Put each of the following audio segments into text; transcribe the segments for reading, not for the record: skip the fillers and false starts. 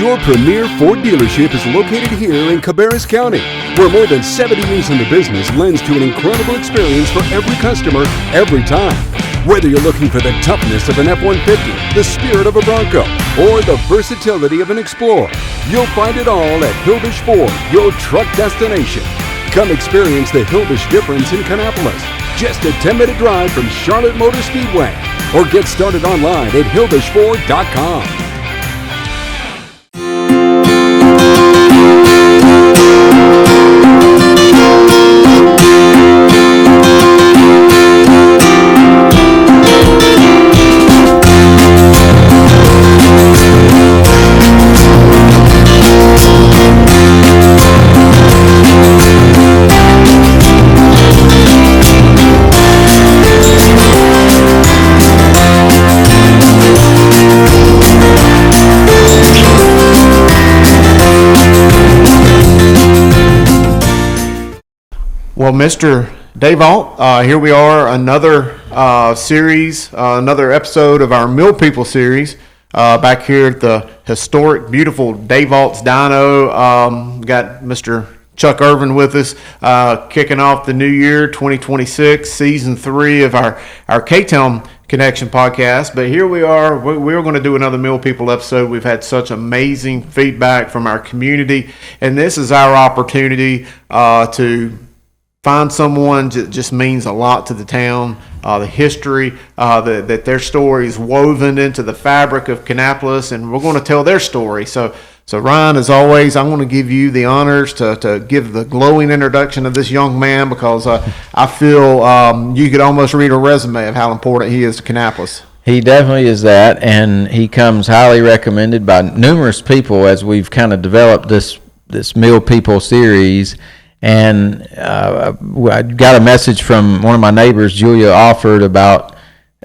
Your premier Ford dealership is located here in Cabarrus County, where more than 70 years in the business lends to an incredible experience for every customer, every time. Whether you're looking for the toughness of an F-150, the spirit of a Bronco, or the versatility of an Explorer, you'll find it all at Hughes Ford, your truck destination. Come experience the Hughes difference in Kannapolis, just a 10-minute drive from Charlotte Motor Speedway, or get started online at HughesFord.com. Well, Mr. Dayvault, here we are, another series, another episode of our Mill People series, back here at the historic, beautiful Dayvault's Dyno. Got Mr. Chuck Irvin with us, kicking off the new year, 2026, season 3 of our KTown Connection podcast. But here we are, we're going to do another Mill People episode. We've had such amazing feedback from our community, and this is our opportunity to find someone that just means a lot to the town, the history, that their story is woven into the fabric of Kannapolis, and we're going to tell their story. So Ryan, as always, I'm going to give you the honors to give the glowing introduction of this young man, because I feel you could almost read a resume of how important he is to Kannapolis. He definitely is that, and he comes highly recommended by numerous people as we've kind of developed this Mill People series. And I got a message from one of my neighbors, Julia Offord, about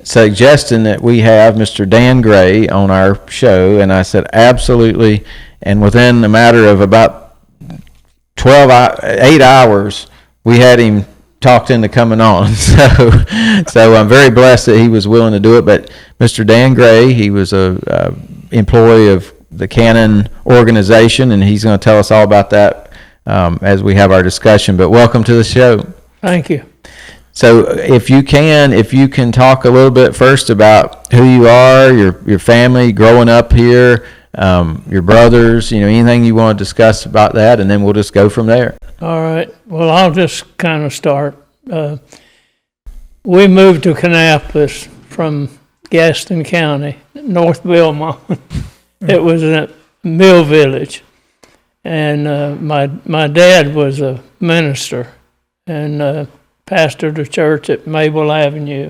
suggesting that we have Mr. Dan Gray on our show, and I said absolutely. And within a matter of about 8 hours, we had him talked into coming on. So I'm very blessed that he was willing to do it. But Mr. Dan Gray, he was a employee of the Cannon organization, and he's going to tell us all about that as we have our discussion. But welcome to the show. Thank you. So if you can talk a little bit first about who you are, your family, growing up here, your brothers, anything you want to discuss about that, and then we'll just go from there. All right. Well, I'll just kind of start. We moved to Kannapolis from Gaston County, North Belmont. It was a mill village. And my dad was a minister and pastored a church at Maple Avenue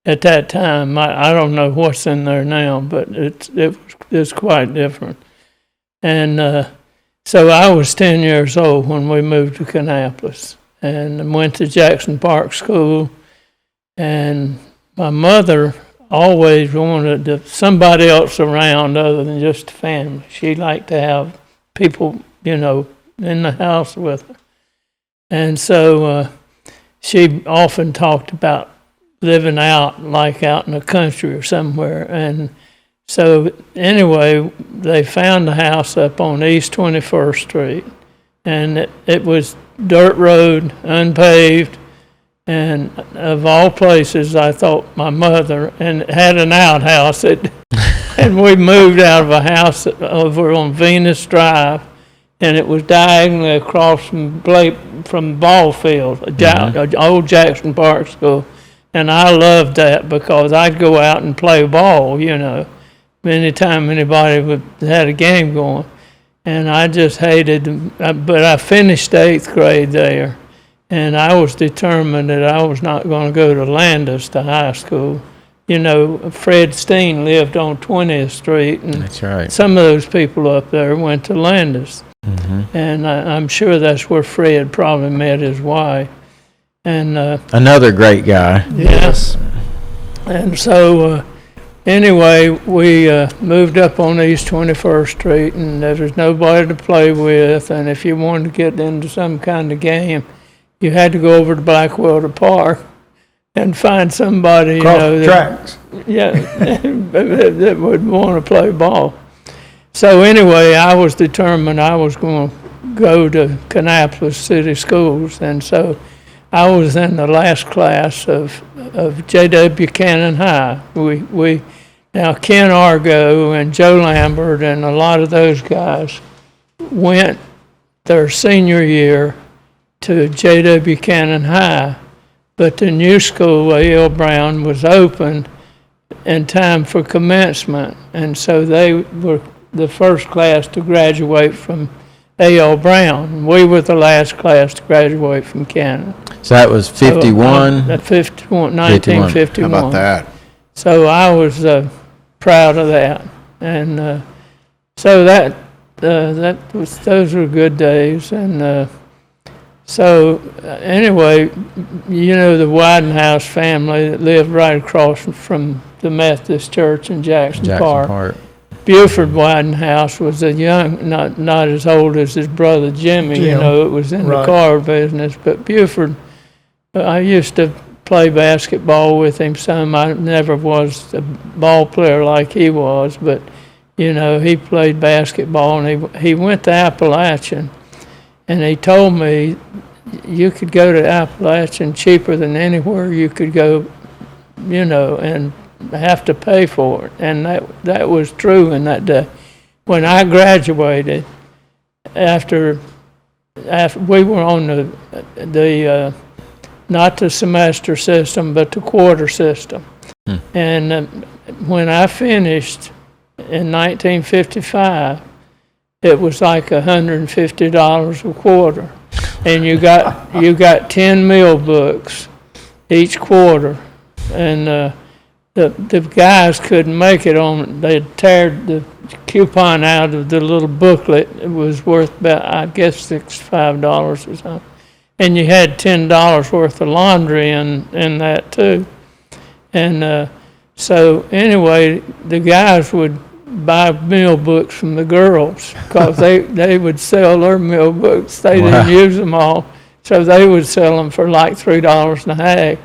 at that time. I don't know what's in there now, but it's quite different. And so I was 10 years old when we moved to Kannapolis and went to Jackson Park School. And my mother always wanted somebody else around other than just the family. She liked to have people, in the house with her. And so she often talked about living out in the country or somewhere. And so anyway, they found a house up on East 21st Street. And it was dirt road, unpaved. And of all places, I thought my mother, and it had an outhouse. And we moved out of a house over on Venus Drive, and it was diagonally across from the ball field, old Jackson Park School. And I loved that because I'd go out and play ball, anytime anybody had a game going. And I just hated, but I finished 8th grade there, and I was determined that I was not going to go to Landis to high school. Fred Steen lived on 20th Street, and that's right. Some of those people up there went to Landis. Mm-hmm. And I'm sure that's where Fred probably met his wife. And another great guy. Yes. And so anyway, we moved up on East 21st Street, and there was nobody to play with. And if you wanted to get into some kind of game, you had to go over to Blackwelder Park and find somebody, tracks. Yeah, that would want to play ball. So anyway, I was determined I was going to go to Kannapolis City Schools, and so I was in the last class of J.W. Buchanan High. Now Ken Argo and Joe Lambert and a lot of those guys went their senior year to J.W. Buchanan High, but the new school, A.L. Brown, was open in time for commencement, and so they were the first class to graduate from A.L. Brown. We were the last class to graduate from Canada. So that was 51? 1951. How about that? So I was proud of that. And so those were good days. And so anyway, you know, the Widenhouse family that lived right across from the Methodist Church in Jackson Park. Buford Widenhouse was a young, not as old as his brother Jim. You know, it was in the car business. But Buford, I used to play basketball with him some. I never was a ball player like he was, but, you know, he played basketball, and he went to Appalachian. And he told me you could go to Appalachian cheaper than anywhere you could go, you know, and have to pay for it. And that was true in that day. When I graduated, after we were on the not the semester system, but the quarter system. And when I finished in 1955, it was like $150 a quarter, and you got 10 meal books each quarter, and the guys couldn't make it on. They'd tear the coupon out of the little booklet. It was worth about, I guess, $65 or something, and you had $10 worth of laundry in that too, and so anyway, the guys would buy meal books from the girls because they would sell their meal books. They didn't use them all, so they would sell them for like $3 and a half.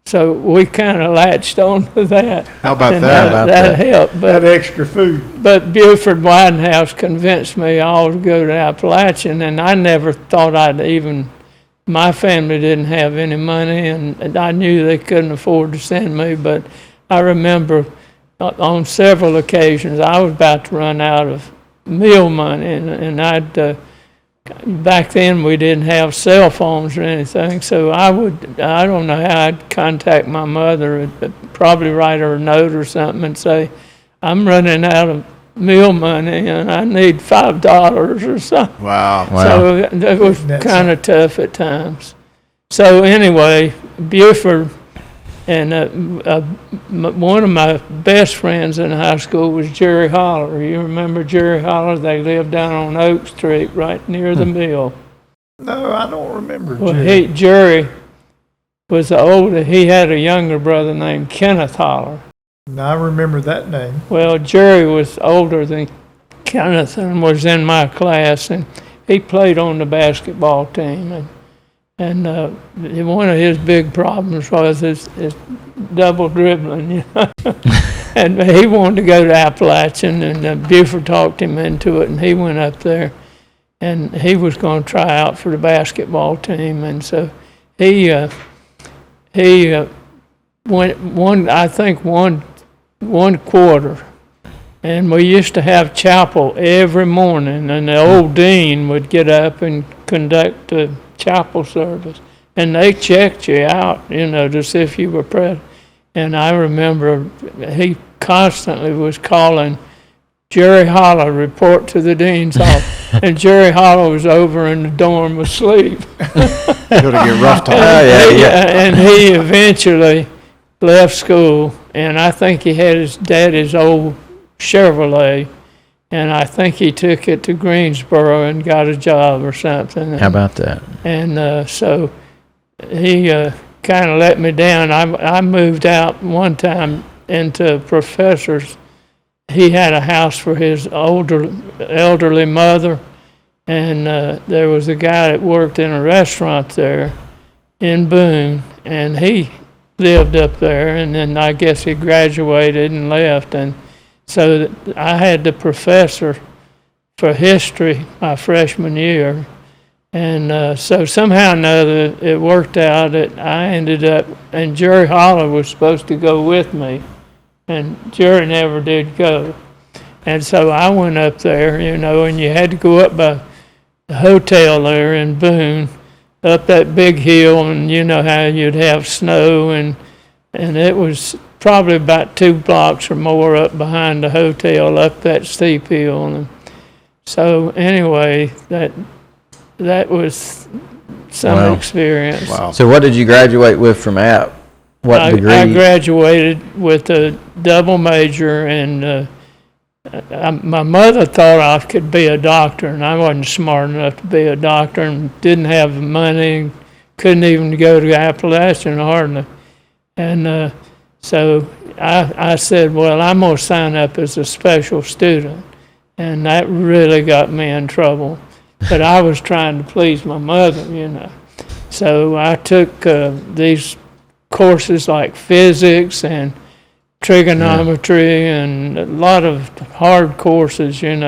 So we kind of latched on to that. How about and that? That helped. But, That extra food. But Buford Widenhouse convinced me I ought to go to Appalachian, and I never thought my family didn't have any money, and I knew they couldn't afford to send me, but I remember on several occasions I was about to run out of meal money, and I'd back then we didn't have cell phones or anything, so I don't know how I'd contact my mother. I'd probably write her a note or something and say, I'm running out of meal money and I need $5 or something. Wow. So it was kind of tough at times. So anyway, Buford, and one of my best friends in high school was Jerry Holler. You remember Jerry Holler? They lived down on Oak Street, right near the mill. No, I don't remember. Well, Jerry. Jerry was older. He had a younger brother named Kenneth Holler. No, I remember that name. Well, Jerry was older than Kenneth and was in my class, and he played on the basketball team. And one of his big problems was his double dribbling, you know. And he wanted to go to Appalachian, and Buford talked him into it, and he went up there, and he was going to try out for the basketball team, and so he went one quarter, and we used to have chapel every morning, and the old dean would get up and conduct the chapel service, and they checked you out, you know, to see if you were present. And I remember he constantly was calling Jerry Holler, report to the dean's office, and Jerry Holler was over in the dorm asleep. Go to get rough time. And he eventually left school, and I think he had his daddy's old Chevrolet, and I think he took it to Greensboro and got a job or something. How about that? And so he kind of let me down. I moved out one time into a professor's. He had a house for his elderly mother, and there was a guy that worked in a restaurant there in Boone, and he lived up there, and then I guess he graduated and left, and so I had the professor for history my freshman year. And so somehow or another, it worked out that I ended up, and Jerry Holler was supposed to go with me, and Jerry never did go. And so I went up there, and you had to go up by the hotel there in Boone, up that big hill, and you know how you'd have snow, and it was probably about 2 blocks or more up behind the hotel, up that steep hill. And so anyway, that was some Wow. experience. Wow. So what did you graduate with from App? What degree? I graduated with a double major, and my mother thought I could be a doctor, and I wasn't smart enough to be a doctor, and didn't have the money, couldn't even go to Appalachian hardly. And so I said, well, I'm going to sign up as a special student. And that really got me in trouble. But I was trying to please my mother. So I took these courses like physics and trigonometry and a lot of hard courses, and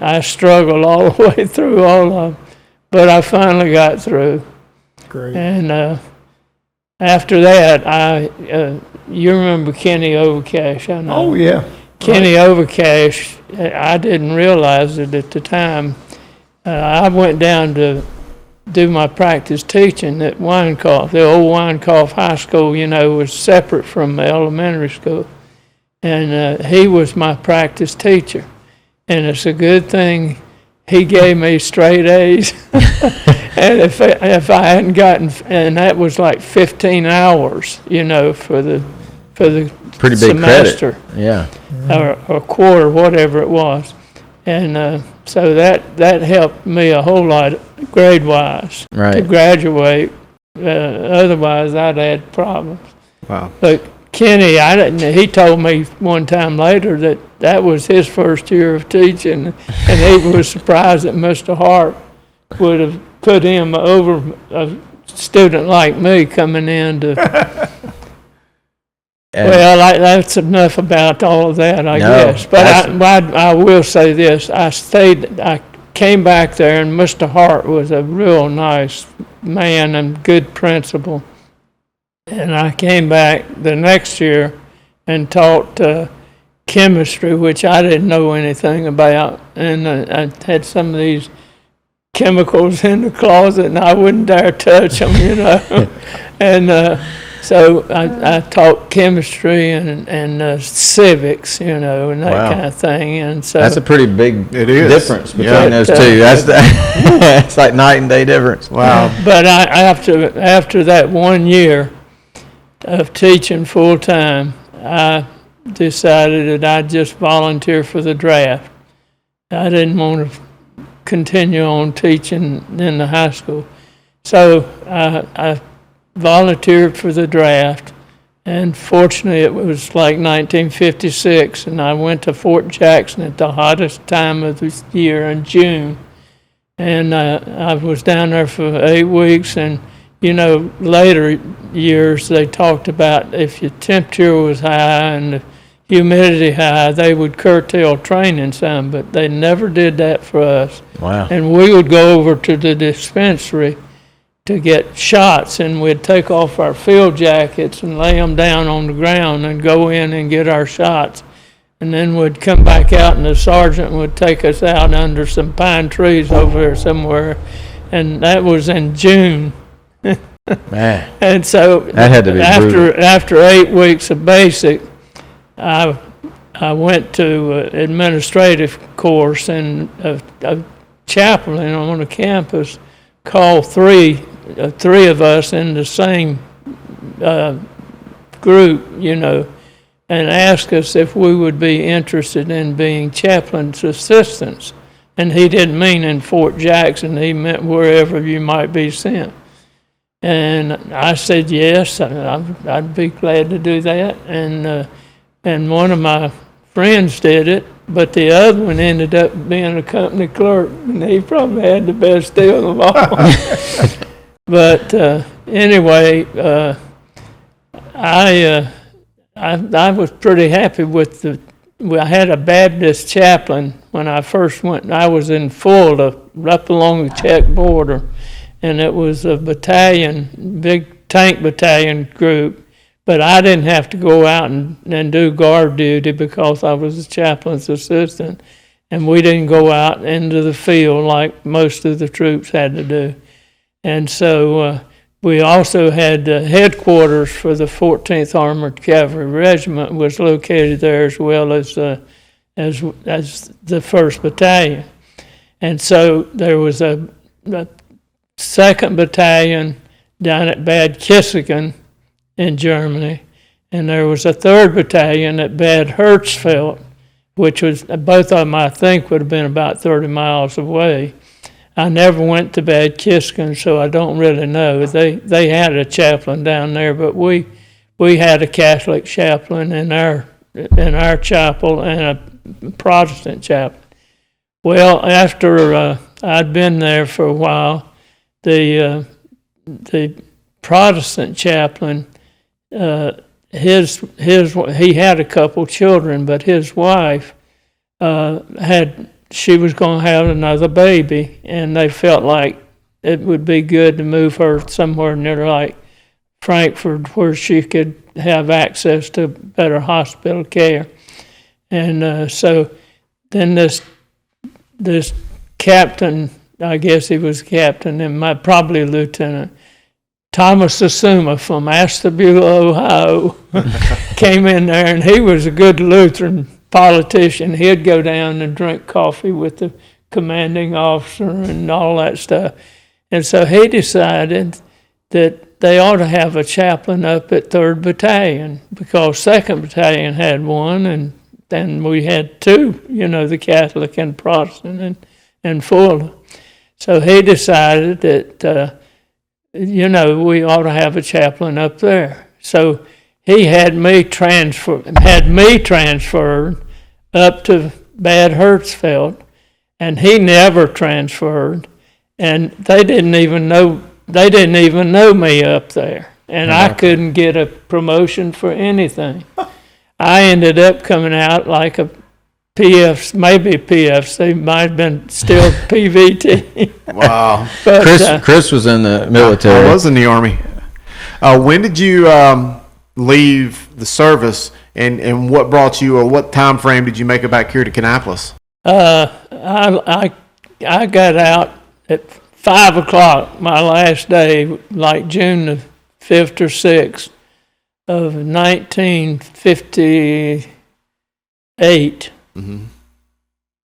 I struggled all the way through all of them. But I finally got through. Great. And after that, you remember Kenny Overcash, I know. Oh, yeah. Kenny Overcash, I didn't realize it at the time. I went down to do my practice teaching at Winecoff. The old Winecoff High School, was separate from the elementary school. And he was my practice teacher. And it's a good thing he gave me straight A's. And if I hadn't gotten, and that was like 15 hours, for the Pretty big semester. credit. Yeah. Or a quarter, whatever it was. And so that helped me a whole lot grade-wise to Right. graduate. Otherwise, I'd had problems. Wow. But Kenny, he told me one time later that was his first year of teaching, and he was surprised that Mr. Hart would have put him over a student like me coming in to... And- Well, that's enough about all of that, I No, guess. But that's- I will say this: I came back there, and Mr. Hart was a real nice man and good principal. And I came back the next year and taught chemistry, which I didn't know anything about, and I had some of these chemicals in the closet, and I wouldn't dare touch them, and. So I taught chemistry and civics, and that Wow. kind of thing. And so That's a pretty big It is. difference between Yeah. those two. That's it's like night and day difference. Wow. But after that 1 year of teaching full time, I decided that I'd just volunteer for the draft. I didn't want to continue on teaching in the high school, so I volunteered for the draft, and fortunately it was like 1956, and I went to Fort Jackson at the hottest time of the year in June, and I was down there for 8 weeks, and later years they talked about if your temperature was high and the humidity high, they would curtail training some, but they never did that for us. Wow. And we would go over to the dispensary to get shots, and we'd take off our field jackets and lay them down on the ground and go in and get our shots. And then we'd come back out, and the sergeant would take us out under some pine trees over there somewhere. And that was in June. Man. And so That had to be brutal. after 8 weeks of basic, I went to administrative course, and a chaplain on the campus called three of us in the same group, and asked us if we would be interested in being chaplain's assistants. And he didn't mean in Fort Jackson, he meant wherever you might be sent. And I said yes, I'd be glad to do that. And one of my friends did it, but the other one ended up being a company clerk, and he probably had the best deal of all. But anyway, I was pretty happy with I had a Baptist chaplain when I first went. I was in Fulda, up along the Czech border, and it was a battalion, big tank battalion group. But I didn't have to go out and do guard duty because I was a chaplain's assistant, and we didn't go out into the field like most of the troops had to do. And so we also had headquarters for the 14th Armored Cavalry Regiment was located there, as well as the 1st Battalion. And so there was a 2nd Battalion down at Bad Kissingen in Germany, and there was a 3rd Battalion at Bad Herzfeld, which was, both of them I think would have been about 30 miles away. I never went to Bad Kissingen, so I don't really know. They had a chaplain down there, but we had a Catholic chaplain in our chapel and a Protestant chaplain. Well, after I'd been there for a while, the Protestant chaplain, he had a couple children, but his wife she was going to have another baby, and they felt like it would be good to move her somewhere near like Frankfurt, where she could have access to better hospital care. And so then this captain, I guess he was captain, and probably lieutenant, Thomas Asuma from Ashtabula, Ohio, came in there, and he was a good Lutheran politician. He'd go down and drink coffee with the commanding officer and all that stuff. And so he decided that they ought to have a chaplain up at 3rd Battalion, because 2nd Battalion had one, and then we had two, the Catholic and Protestant and Fulda. So he decided that, we ought to have a chaplain up there. So he had me transferred up to Bad Herzfeld, and he never transferred, and they didn't even know me up there, and I couldn't get a promotion for anything. I ended up coming out like a maybe PFC, might have been still PVT. Wow. But, Chris was in the military. I was in the Army. When did you leave the service, and what brought you, or what time frame did you make it back here to Kannapolis? I got out at 5 o'clock my last day, like June the 5th or 6th of 1958. Mm-hmm.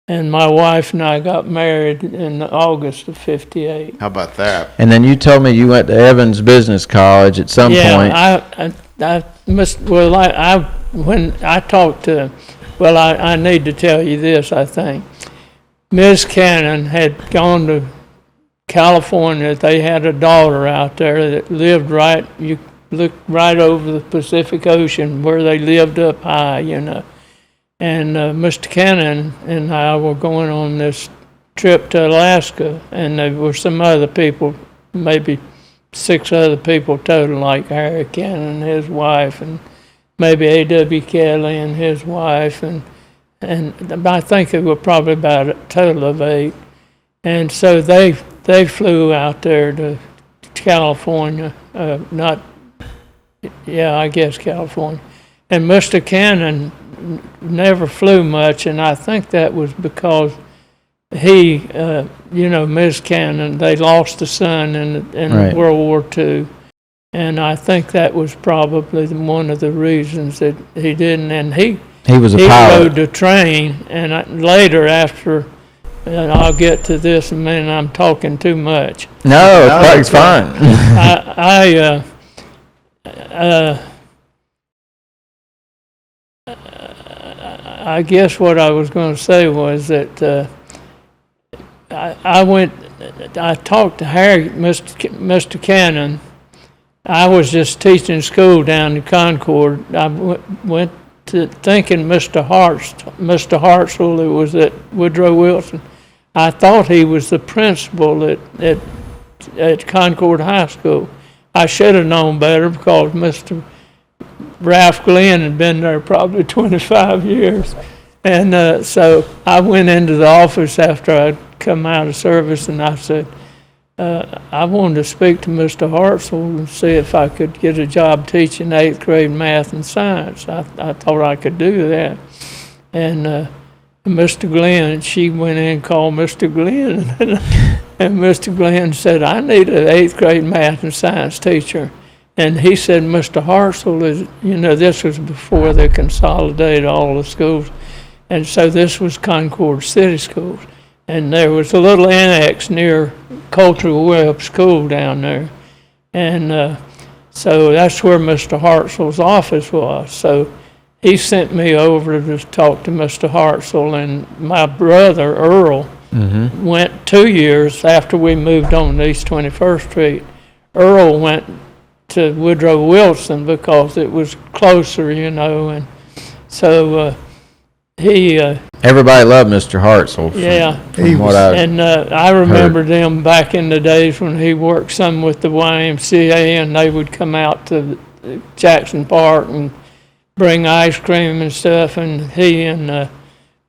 And my wife and I got married in August of 58. How about that? And then you told me you went to Evans Business College at some point. Yeah, I must. Well, when I talked to, I need to tell you this. I think Ms. Cannon had gone to California. They had a daughter out there that lived right. You look right over the Pacific Ocean where they lived up high, And Mr. Cannon and I were going on this trip to Alaska, and there were some other people, maybe 6 other people total, like Harry Cannon and his wife, and maybe A.W. Kelly and his wife, and I think there were probably about a total of 8. And so they flew out there to California, I guess California. And Mr. Cannon never flew much, and I think that was because he, Ms. Cannon, they lost a son in Right. World War II, and I think that was probably one of the reasons that he didn't. And he was a pilot. rode the train, and later after, and I'll get to this in a minute. I'm talking too much. No, it's fine. I guess what I was going to say was that I talked to Harry, Mr. Cannon. I was just teaching school down in Concord. I went to thinking Mr. Hartzell, who was at Woodrow Wilson. I thought he was the principal at Concord High School. I should have known better because Mr. Ralph Glenn had been there probably 25 years. And so I went into the office after I'd come out of service, and I said, I wanted to speak to Mr. Hartzell and see if I could get a job teaching 8th grade math and science. I thought I could do that. And Mr. Glenn, she went in and called Mr. Glenn, and Mr. Glenn said, I need an 8th grade math and science teacher. And he said, Mr. Hartzell is, this was before they consolidated all the schools. And so this was Concord City Schools. And there was a little annex near Cultural Web School down there. And so that's where Mr. Hartzell's office was. So he sent me over to talk to Mr. Hartzell, and my brother, Earl, went 2 years after we moved on to East 21st Street. Earl went to Woodrow Wilson because it was closer, and so he... Everybody loved Mr. Hartzell. I remember them back in the days when he worked some with the YMCA, and they would come out to Jackson Park and bring ice cream and stuff, and he and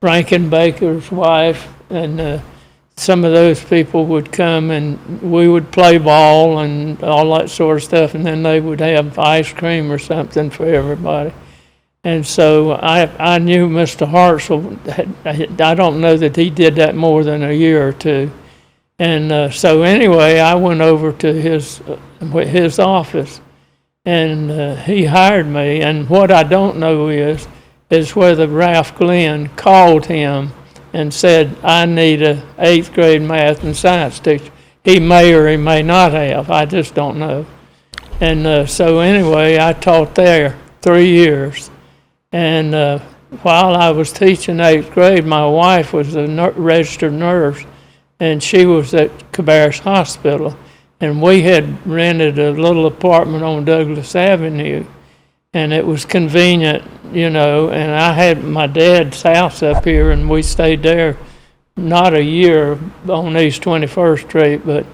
Rankin Baker's wife and some of those people would come, and we would play ball and all that sort of stuff, and then they would have ice cream or something for everybody. And so I knew Mr. Hartzell. I don't know that he did that more than a year or two. And so anyway, I went over to his office, and he hired me. And what I don't know is whether Ralph Glenn called him and said, I need a 8th grade math and science teacher. He may or he may not have. I just don't know. And so anyway, I taught there 3 years. And while I was teaching 8th grade, my wife was a registered nurse, and she was at Cabarrus Hospital. And we had rented a little apartment on Douglas Avenue, and it was convenient, and I had my dad's house up here, and we stayed there not a year on East 21st Street, but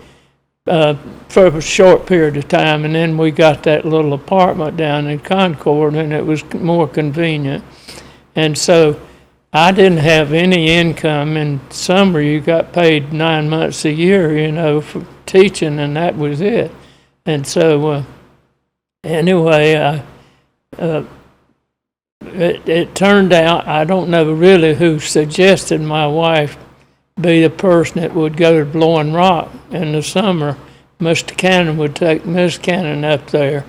for a short period of time, and then we got that little apartment down in Concord, and it was more convenient. And so I didn't have any income. In summer, you got paid 9 months a year, for teaching, and that was it. And so anyway, it turned out, I don't know really who suggested my wife be the person that would go to Blowing Rock in the summer. Mr. Cannon would take Miss Cannon up there,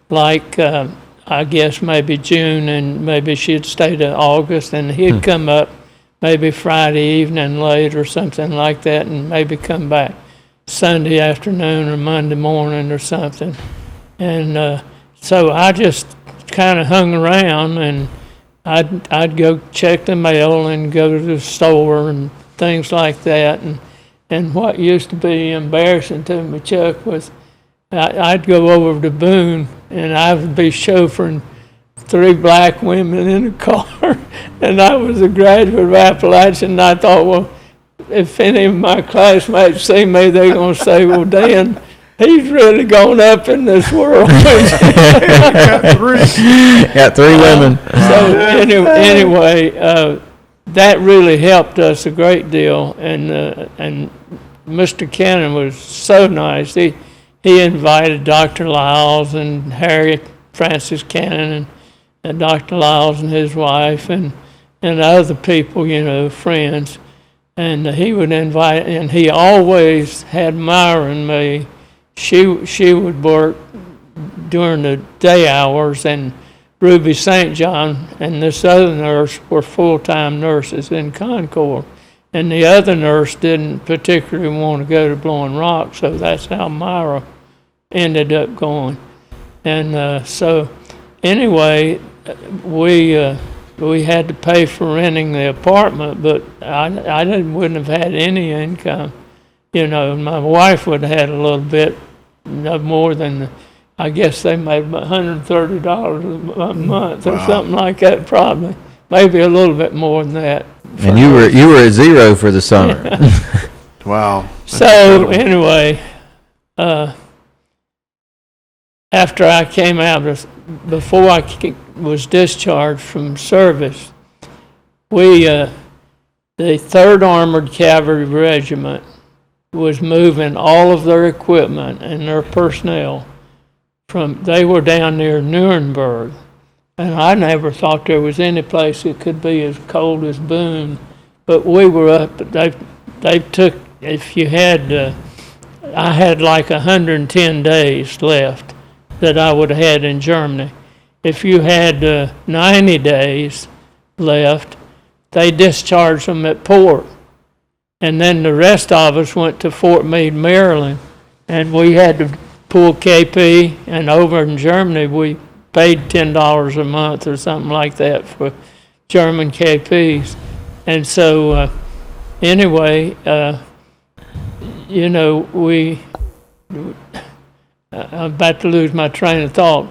like I guess maybe June, and maybe she'd stay to August, and he'd come up maybe Friday evening late or something like that, and maybe come back Sunday afternoon or Monday morning or something. And so I just kind of hung around, and I'd go check the mail and go to the store and things like that. And what used to be embarrassing to me, Chuck, was I'd go over to Boone, and I would be chauffeuring 3 black women in a car, and I was a graduate of Appalachian, and I thought, well, if any of my classmates see me, they're going to say, well, Dan, he's really gone up in this world. Got 3 women. So anyway, that really helped us a great deal, and Mr. Cannon was so nice. He invited Dr. Lyles and Harriet Francis Cannon and Dr. Lyles and his wife and other people, friends, and he would invite, and he always had Myra and me. She would work during the day hours, and Ruby St. John and this other nurse were full-time nurses in Concord. And the other nurse didn't particularly want to go to Blowing Rock, so that's how Myra ended up going. And so anyway, we had to pay for renting the apartment, but I wouldn't have had any income. My wife would have had a little bit more than, I guess they made $130 a month or something like that, probably. Maybe a little bit more than that. And you were at zero for the summer. Wow. So anyway, after I came out, before I was discharged from service, the 3rd Armored Cavalry Regiment was moving all of their equipment and their personnel they were down near Nuremberg. And I never thought there was any place that could be as cold as Boone. But we were up, they took, if you had, I had like 110 days left that I would have had in Germany. If you had 90 days left, they discharged them at port. And then the rest of us went to Fort Meade, Maryland, and we had to pull KP, and over in Germany we paid $10 a month or something like that for German KPs. And so anyway, you know, I'm about to lose my train of thought.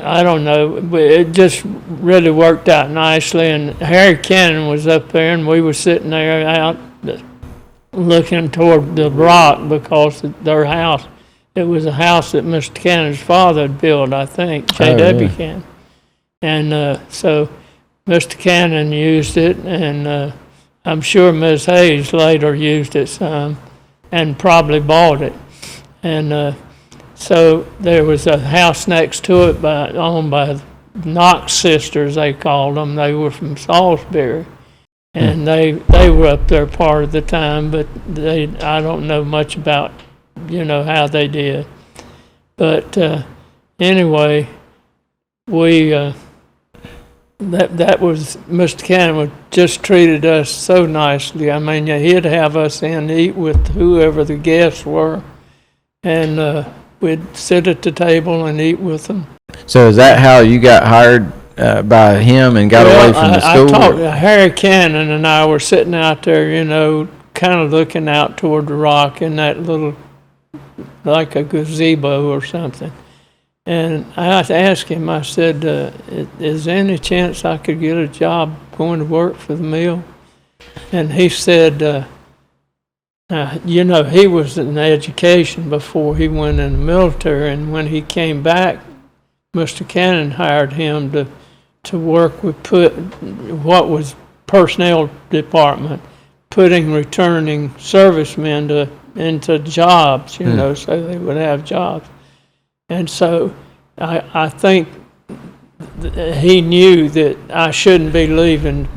I don't know, but it just really worked out nicely. And Harry Cannon was up there, and we were sitting there out looking toward the rock because their house, it was a house that Mr. Cannon's father had built, I think, J.W. Cannon. And so Mr. Cannon used it, and I'm sure Ms. Hayes later used it some and probably bought it. And so there was a house next to it owned by Knox sisters, they called them. They were from Salisbury. And they were up there part of the time, but I don't know much about, you know, how they did. But anyway, that was, Mr. Cannon just treated us so nicely. I mean, he'd have us in to eat with whoever the guests were, and we'd sit at the table and eat with them. So is that how you got hired by him and got away from the school? I talked, Harry Cannon and I were sitting out there, you know, kind of looking out toward the rock in that little, like a gazebo or something. And I asked him, I said, is there any chance I could get a job going to work for the mill? And he said, you know, he was in education before he went in the military, and when he came back, Mr. Cannon hired him to work with what was personnel department, putting returning servicemen into jobs, you know, so they would have jobs. And so I think he knew that I shouldn't be leaving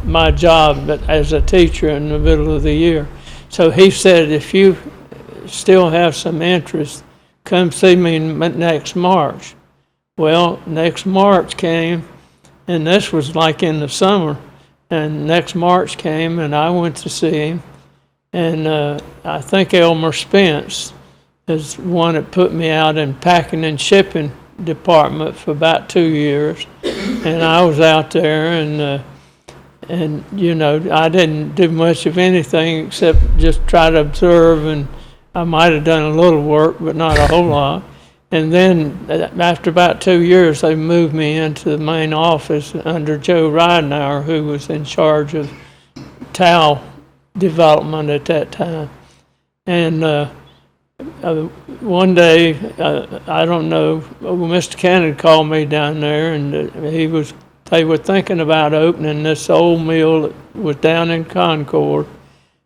my job as a teacher in the middle of the year. So he said, if you still have some interest, come see me next March. Well, next March came, and this was like in the summer, and next March came, and I went to see him, and I think Elmer Spence is one that put me out in packing and shipping department for about 2 years, and I was out there, and you know, I didn't do much of anything except just try to observe, and I might have done a little work, but not a whole lot. And then after about 2 years, they moved me into the main office under Joe Ridenauer, who was in charge of towel development at that time. And one day, I don't know, Mr. Cannon called me down there, and they were thinking about opening this old mill that was down in Concord,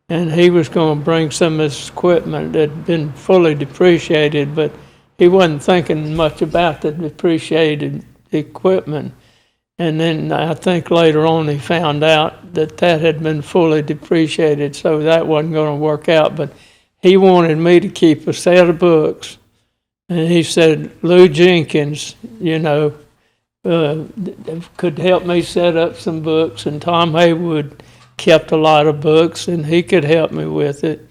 and he was going to bring some of his equipment that had been fully depreciated, but he wasn't thinking much about the depreciated equipment. And then I think later on he found out that had been fully depreciated, so that wasn't going to work out. But he wanted me to keep a set of books. And he said, Lou Jenkins, you know, could help me set up some books, and Tom Haywood kept a lot of books, and he could help me with it.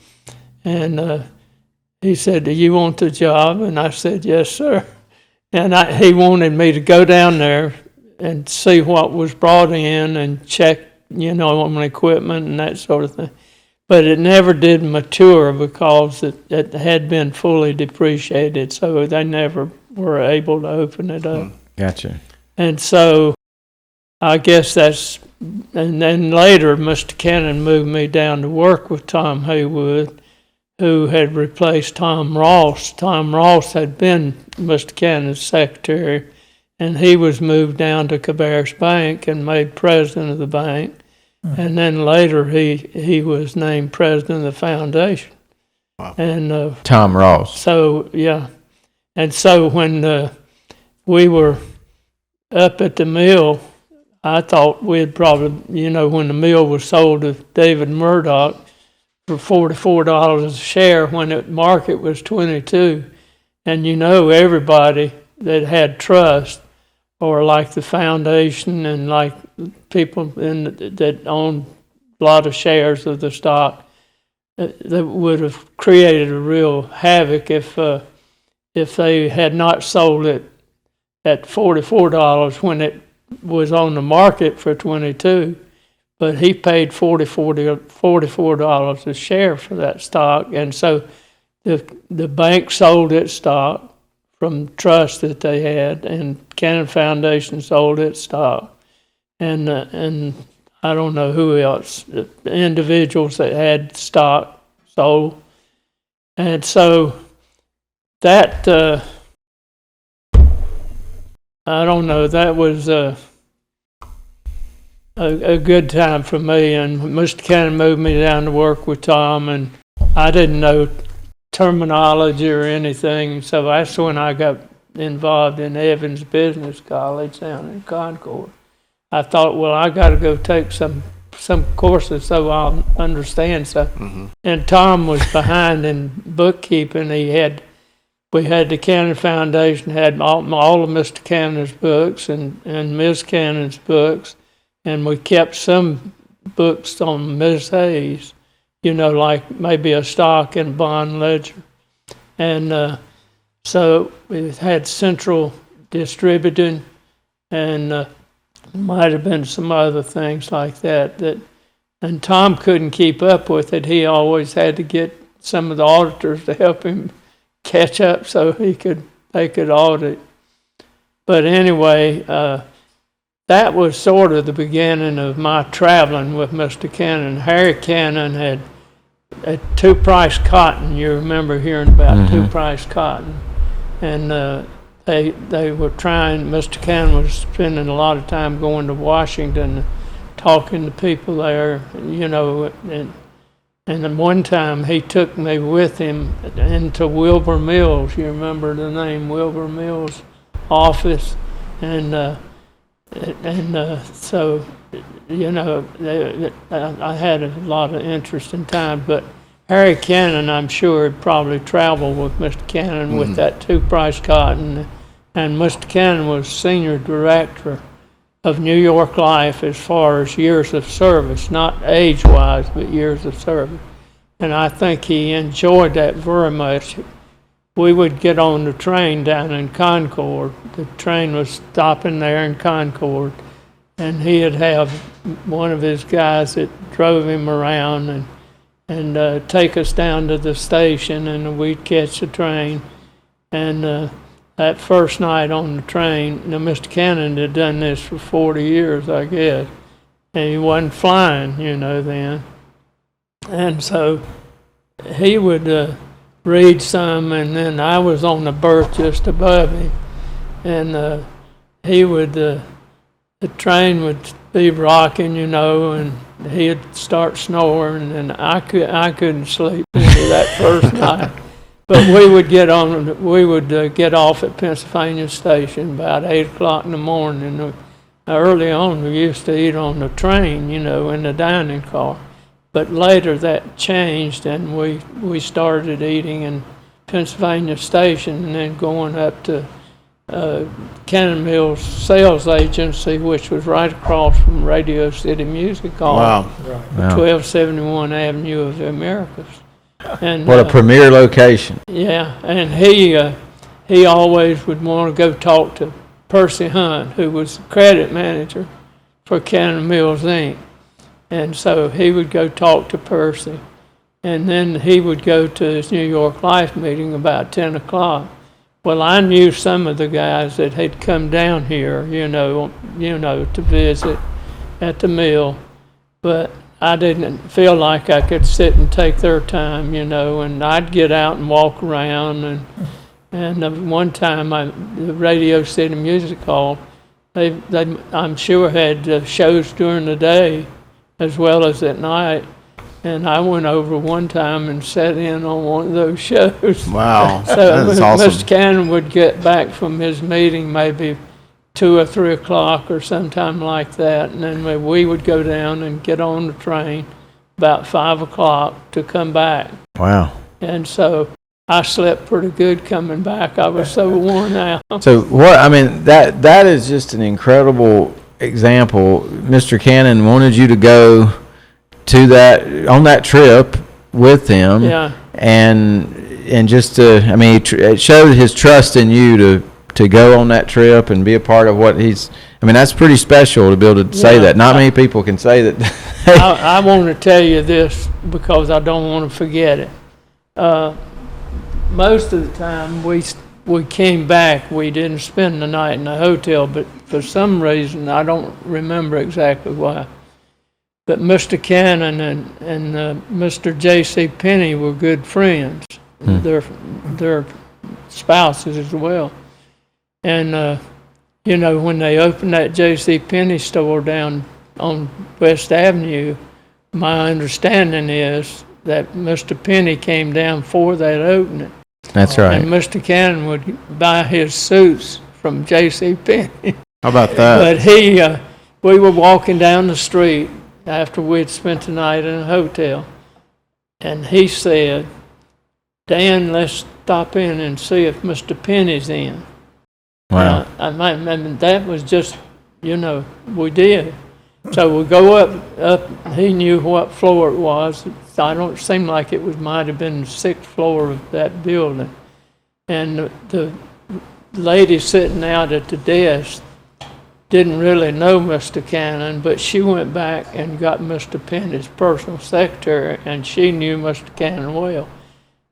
And he said, do you want the job? And I said, yes, sir. And he wanted me to go down there and see what was brought in and check, you know, on equipment and that sort of thing. But it never did mature because it had been fully depreciated, so they never were able to open it up. Gotcha. And so I guess and then later Mr. Cannon moved me down to work with Tom Haywood, who had replaced Tom Ross. Tom Ross had been Mr. Cannon's secretary, and he was moved down to Cabarrus Bank and made president of the bank. And then later he was named president of the foundation. Wow. And Tom Ross. so, yeah. And so when we were up at the mill, I thought we'd probably, when the mill was sold to David Murdoch for $44 a share when the market was $22. And everybody that had trust, or like the foundation and like people that owned a lot of shares of the stock, that would have created a real havoc if they had not sold it at $44 when it was on the market for $22. But he paid $44 a share for that stock, and so the bank sold its stock from trust that they had, and Cannon Foundation sold its stock, and I don't know who else, the individuals that had stock sold, and so that I don't know, that was a good time for me, and Mr. Cannon moved me down to work with Tom, and I didn't know terminology or anything, so that's when I got involved in Evans Business College down in Concord. I thought, well, I got to go take some courses so I'll understand something. Mm-hmm. And Tom was behind in bookkeeping. We had the Cannon Foundation had all of Mr. Cannon's books and Ms. Cannon's books, and we kept some books on Ms. Hayes, like maybe a stock and bond ledger. And so we had central distributing, and might have been some other things like that. And Tom couldn't keep up with it. He always had to get some of the auditors to help him catch up so they could audit. But anyway, that was sort of the beginning of my traveling with Mr. Cannon. Harry Cannon had a two-price cotton. You remember hearing about two-price cotton. And they were trying, Mr. Cannon was spending a lot of time going to Washington, talking to people there, and then one time he took me with him into Wilbur Mills. You remember the name Wilbur Mills office, and so I had a lot of interesting time. But Harry Cannon, I'm sure, had probably traveled with Mr. Cannon with that two-price cotton, and Mr. Cannon was senior director of New York Life as far as years of service, not age-wise, but years of service. And I think he enjoyed that very much. We would get on the train down in Concord. The train was stopping there in Concord, and he'd have one of his guys that drove him around and take us down to the station, and we'd catch the train. And that first night on the train, now Mr. Cannon had done this for 40 years, I guess, and he wasn't flying, then. And so he would read some, and then I was on the berth just above him, and he would, the train would be rocking, and he'd start snoring, and I couldn't sleep that first night. But we would get off at Pennsylvania Station about 8 o'clock in the morning. And early on, we used to eat on the train, in the dining car. But later that changed, and we started eating in Pennsylvania Station and then going up to Cannon Mills Sales Agency, which was right across from Radio City Music Hall. Wow. 1271 Avenue of the Americas. And what a premier location. Yeah, and he always would want to go talk to Percy Hunt, who was the credit manager for Cannon Mills Inc. And so he would go talk to Percy, and then he would go to his New York Life meeting about 10 o'clock. Well, I knew some of the guys that had come down here, to visit at the mill, but I didn't feel like I could sit and take their time, and I'd get out and walk around. And one time, the Radio City Music Hall, they I'm sure had shows during the day as well as at night. And I went over one time and sat in on one of those shows. Wow, So that's awesome. Mr. Cannon would get back from his meeting maybe 2 or 3 o'clock or sometime like that, and then we would go down and get on the train about 5 o'clock to come back. Wow. And so I slept pretty good coming back. I was so worn out. So that is just an incredible example. Mr. Cannon wanted you to go to on that trip with him. Yeah. And just it showed his trust in you to go on that trip and be a part of what that's pretty special to be able to say that. Not many people can say that. I want to tell you this because I don't want to forget it. Most of the time we came back, we didn't spend the night in the hotel, but for some reason, I don't remember exactly why. But Mr. Cannon and Mr. J.C. Penney were good friends. Their spouses as well. And, when they opened that J.C. Penney store down on West Avenue, my understanding is that Mr. Penney came down for that opening. That's right. And Mr. Cannon would buy his suits from J.C. Penney. How about that? But we were walking down the street after we'd spent the night in a hotel, and he said, Dan, let's stop in and see if Mr. Penney's in. Wow. That was just, we did. So we go up, he knew what floor it was. I don't seem like it might have been the 6th floor of that building. And the lady sitting out at the desk didn't really know Mr. Cannon, but she went back and got Mr. Penney's personal secretary, and she knew Mr. Cannon well.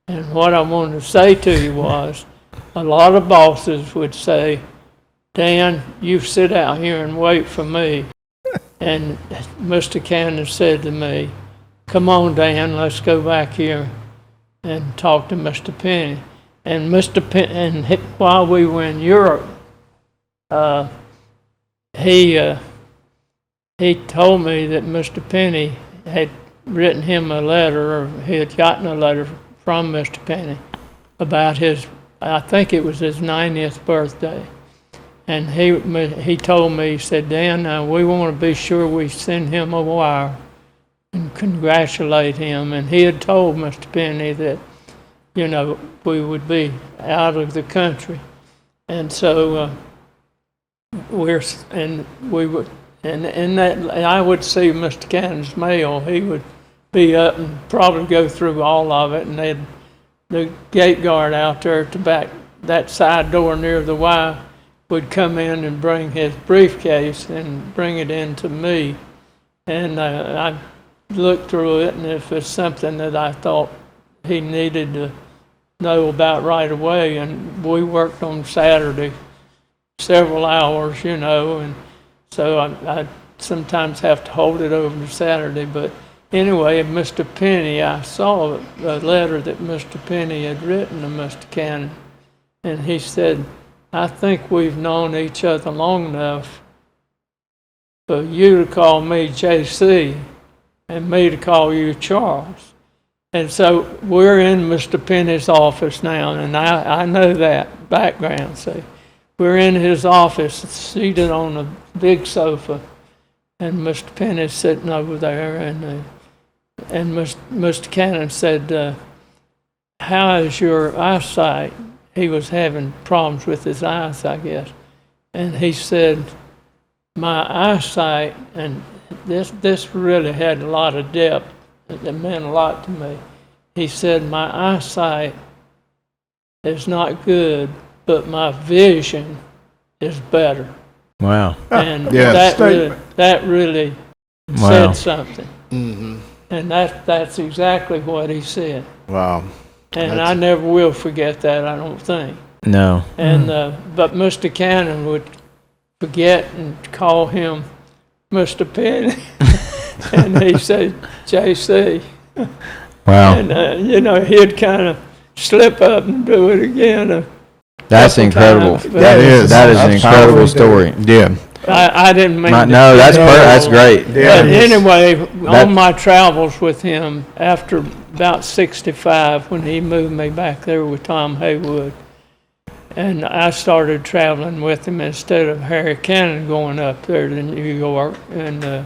And what I wanted to say to you was, a lot of bosses would say, Dan, you sit out here and wait for me. And Mr. Cannon said to me, come on, Dan, let's go back here and talk to Mr. Penney. And while we were in Europe, he told me that Mr. Penney had written him a letter, or he had gotten a letter from Mr. Penney about I think it was his 90th birthday. And he told me, he said, Dan, we want to be sure we send him a wire and congratulate him. And he had told Mr. Penney that, we would be out of the country. And so I would see Mr. Cannon's mail. He would be up and probably go through all of it, and the gate guard out there at the back, that side door near the Y, would come in and bring his briefcase and bring it in to me. And I looked through it, and if it's something that I thought he needed to know about right away, and we worked on Saturday several hours, and so I sometimes have to hold it over to Saturday. But anyway, Mr. Penney, I saw a letter that Mr. Penney had written to Mr. Cannon, and he said, I think we've known each other long enough for you to call me JC and me to call you Charles. And so we're in Mr. Penney's office now, and I know that background. See, we're in his office, seated on a big sofa, and Mr. Penney's sitting over there, and Mr. Cannon said, how is your eyesight? He was having problems with his eyes, I guess. And he said, my eyesight, and this really had a lot of depth. It meant a lot to me. He said, my eyesight is not good, but my vision is better. Wow. And Yes. that really Wow. said something. Mm-hmm. And that's exactly what he said. Wow. And I never will forget that, I don't think. No. And but Mr. Cannon would forget and call him Mr. Penney. And he said, JC. Wow. And, he'd kind of slip up and do it again. That's couple incredible. times, That is an That's incredible powerful. story. Yeah. I didn't mean to. No, that's great. Yeah. But anyway, That- on my travels with him, after about 65, when he moved me back there with Tom Haywood, and I started traveling with him instead of Harry Cannon going up there to New York, and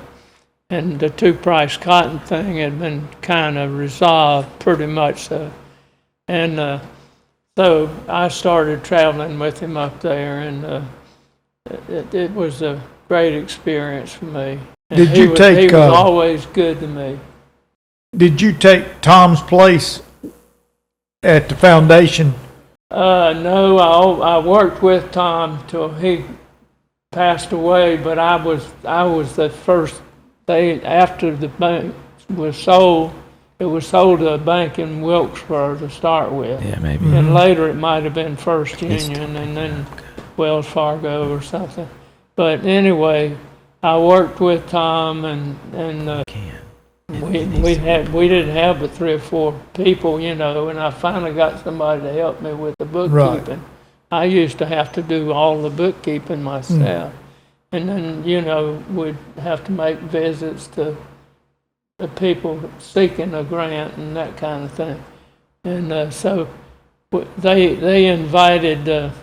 the two-price cotton thing had been kind of resolved pretty much so. And so I started traveling with him up there, and it was a great experience for me. And Did you take, he was always good to me. Did you take Tom's place at the foundation? No, I worked with Tom till he passed away, but I was the first day after the bank was sold. It was sold to a bank in Wilkesboro to start with. Yeah, maybe. And later it might have been First Union and then Wells Fargo or something. But anyway, I worked with Tom, and we didn't have but 3 or 4 people, and I finally got somebody to help me with the bookkeeping. Right. I used to have to do all the bookkeeping myself. And then, we'd have to make visits to the people seeking a grant and that kind of thing. And so they invited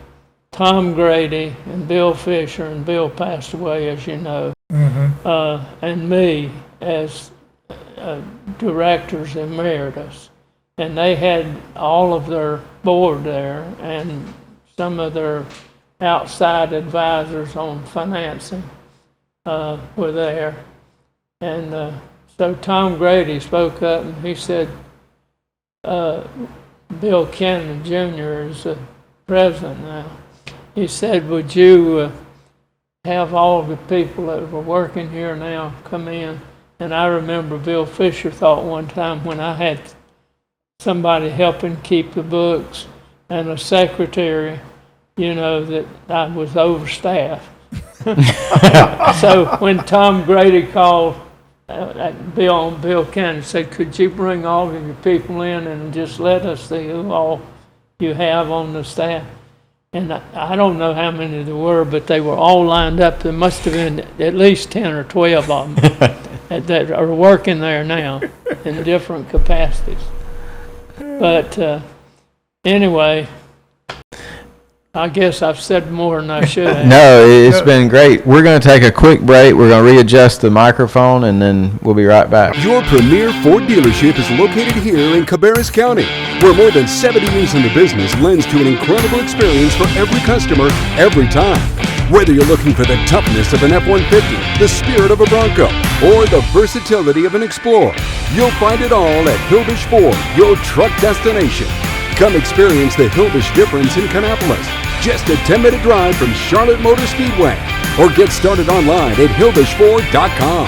Tom Grady and Bill Fisher, and Bill passed away, as you know, and me as directors emeritus. And they had all of their board there and some of their outside advisors on financing were there. And so Tom Grady spoke up and he said, Bill Cannon Jr. is the president now. He said, would you have all the people that were working here now come in? And I remember Bill Fisher thought one time when I had somebody helping keep the books and a secretary, that I was overstaffed. So when Tom Grady called Bill Cannon, said, could you bring all of your people in and just let us see who all you have on the staff? And I don't know how many there were, but they were all lined up. There must have been at least 10 or 12 of them that are working there now in different capacities. But anyway, I guess I've said more than I should have. No, it's been great. We're going to take a quick break. We're going to readjust the microphone, and then we'll be right back. Your premier Ford dealership is located here in Cabarrus County, where more than 70 years in the business lends to an incredible experience for every customer, every time. Whether you're looking for the toughness of an F-150, the spirit of a Bronco, or the versatility of an Explorer, you'll find it all at Hughes Ford, your truck destination. Come experience the Hughes difference in Kannapolis, just a 10-minute drive from Charlotte Motor Speedway, or get started online at HughesFord.com.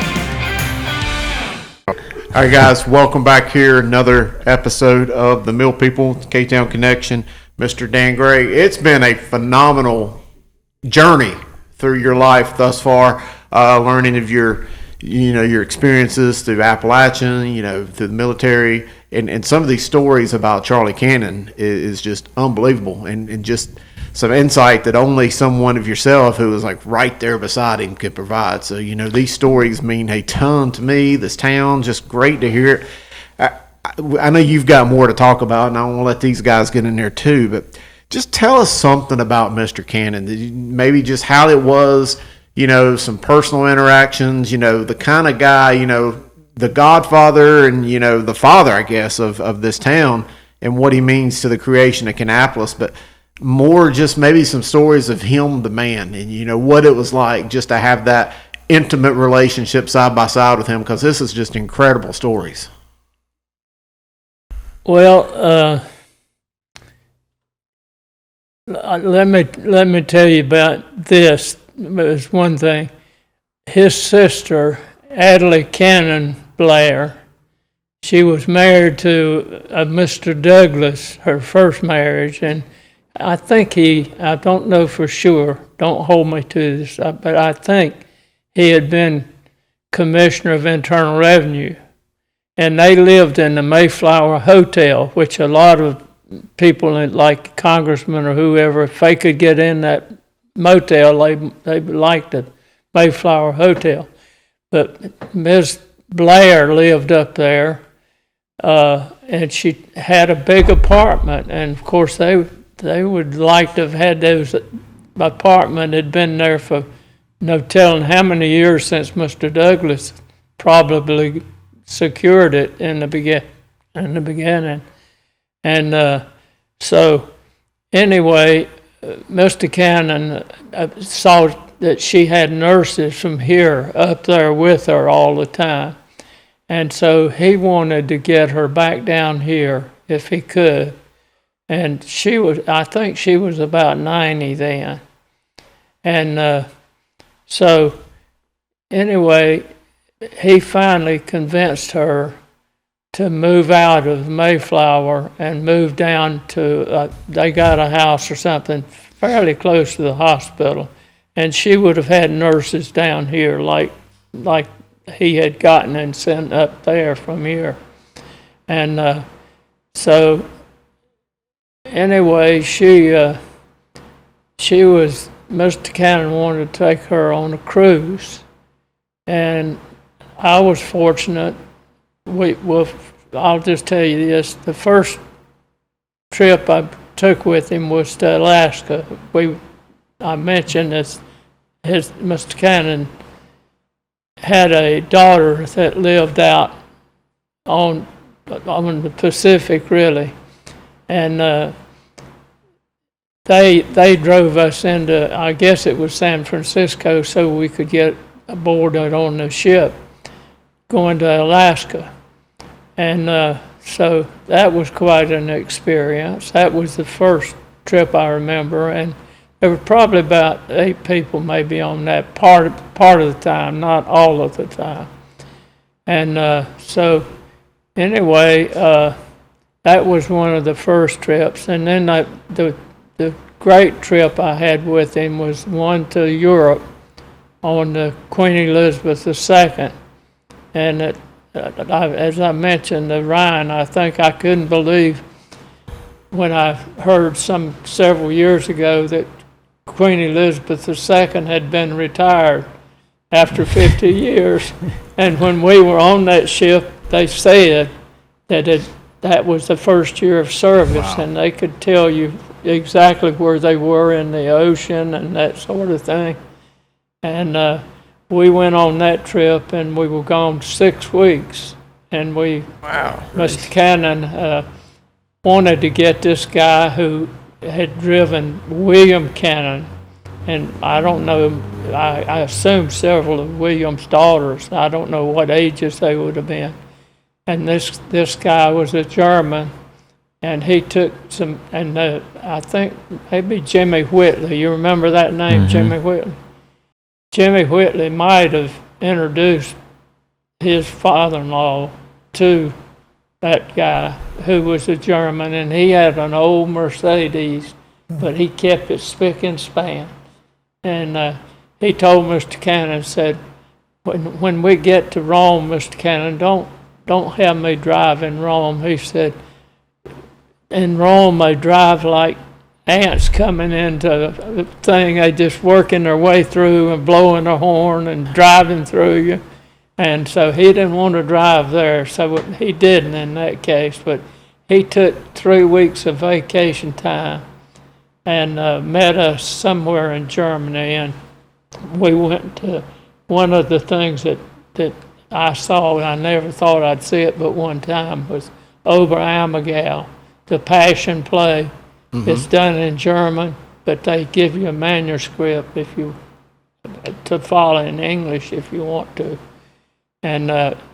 All right, guys, welcome back here. Another episode of the Mill People KTown Connection. Mr. Dan Gray, it's been a phenomenal journey through your life thus far, learning of your experiences through Appalachian, through the military, and some of these stories about Charlie Cannon is just unbelievable, and just some insight that only someone of yourself who was like right there beside him could provide. So, these stories mean a ton to me, this town, just great to hear it. I know you've got more to talk about, and I want to let these guys get in there too, but just tell us something about Mr. Cannon, maybe just how it was, some personal interactions, the kind of guy, the godfather and, the father, I guess, of this town and what he means to the creation of Kannapolis, but more just maybe some stories of him, the man, and, what it was like just to have that intimate relationship side by side with him, because this is just incredible stories. Well, let me tell you about this. There's one thing. His sister, Adley Cannon Blair, she was married to Mr. Douglas, her first marriage, and I think I don't know for sure, don't hold me to this, but I think he had been commissioner of internal revenue. And they lived in the Mayflower Hotel, which a lot of people like congressmen or whoever, if they could get in that motel, they liked the Mayflower Hotel. But Ms. Blair lived up there, and she had a big apartment. And of course, they would like to have had those apartment had been there for no telling how many years since Mr. Douglas probably secured it in the beginning. And so anyway, Mr. Cannon saw that she had nurses from here up there with her all the time. And so he wanted to get her back down here if he could. And I think she was about 90 then. And so anyway, he finally convinced her to move out of Mayflower and move down to, they got a house or something fairly close to the hospital. And she would have had nurses down here like he had gotten and sent up there from here. And so anyway, Mr. Cannon wanted to take her on a cruise. And I was fortunate. I'll just tell you this. The first trip I took with him was to Alaska. I mentioned this, Mr. Cannon had a daughter that lived out on the Pacific, really. And they drove us into, I guess it was San Francisco, so we could get aboard on the ship going to Alaska. And so that was quite an experience. That was the first trip I remember, and there were probably about 8 people maybe on that part of the time, not all of the time. And so anyway, that was one of the first trips. And then the great trip I had with him was one to Europe on the Queen Elizabeth II. And as I mentioned, the Rhine, I think I couldn't believe when I heard several years ago that Queen Elizabeth II had been retired after 50 years. And when we were on that ship, they said that was the first year of service. Wow. And they could tell you exactly where they were in the ocean and that sort of thing. And we went on that trip, and we were gone 6 weeks. And Mr. Cannon wanted to get this guy who had driven William Cannon, and I don't know, I assume several of William's daughters. I don't know what ages they would have been. And this guy was a German, and he took some, and I think maybe Jimmy Whitley. You remember that name, mm-hmm. Jimmy Whitley? Jimmy Whitley might have introduced his father-in-law to that guy who was a German, and he had an old Mercedes, but he kept it spick and span. And he told Mr. Cannon, said, when we get to Rome, Mr. Cannon, don't have me drive in Rome. He said, in Rome they drive like ants coming into the thing. They just working their way through and blowing their horn and driving through you. And so he didn't want to drive there, so he didn't in that case. But he took 3 weeks of vacation time and met us somewhere in Germany. And we went to one of the things that I saw, and I never thought I'd see it but one time, was Oberammergau, the Passion play. Mm-hmm. It's done in German, but they give you a manuscript to follow in English if you want to. And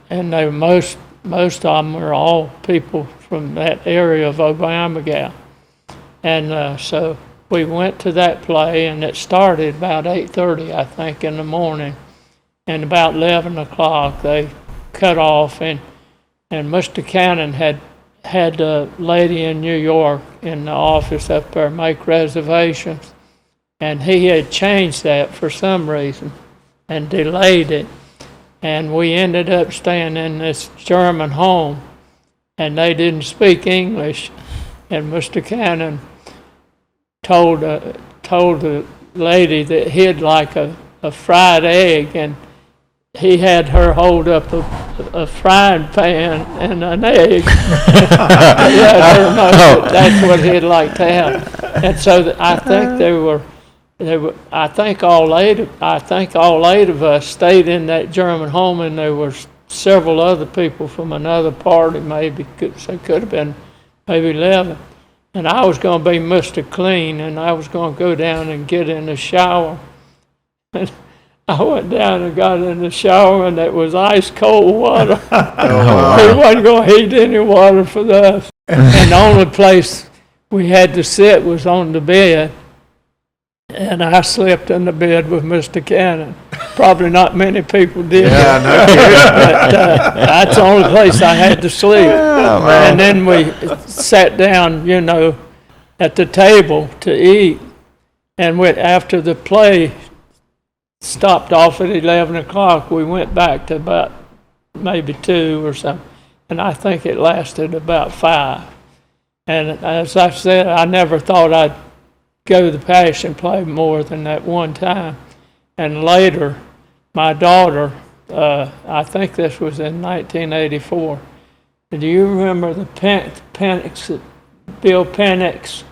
they most of them are all people from that area of Oberammergau. And so we went to that play, and it started about 8:30, I think, in the morning. And about 11 o'clock they cut off, and Mr. Cannon had a lady in New York in the office up there make reservations, and he had changed that for some reason and delayed it. And we ended up staying in this German home, and they didn't speak English. And Mr. Cannon told the lady that he'd like a fried egg, and he had her hold up a frying pan and an egg. Let her know that's what he'd like to have. And so I think I think all eight of us stayed in that German home, and there were several other people from another party, so could have been maybe 11. And I was going to be Mr. Clean, and I was going to go down and get in the shower. And I went down and got in the shower, and it was ice cold water. He wasn't going to heat any water for us. And the only place we had to sit was on the bed. And I slept in the bed with Mr. Cannon. Probably not many people did. Yeah, no kidding. But that's the only place I had to sleep. And then we sat down, at the table to eat. And after the play stopped off at 11 o'clock, we went back to about maybe 2 or something. And I think it lasted about 5. And as I said, I never thought I'd go to the Passion Play more than that one time. And later, my daughter, I think this was in 1984. Do you remember the Bill Penix?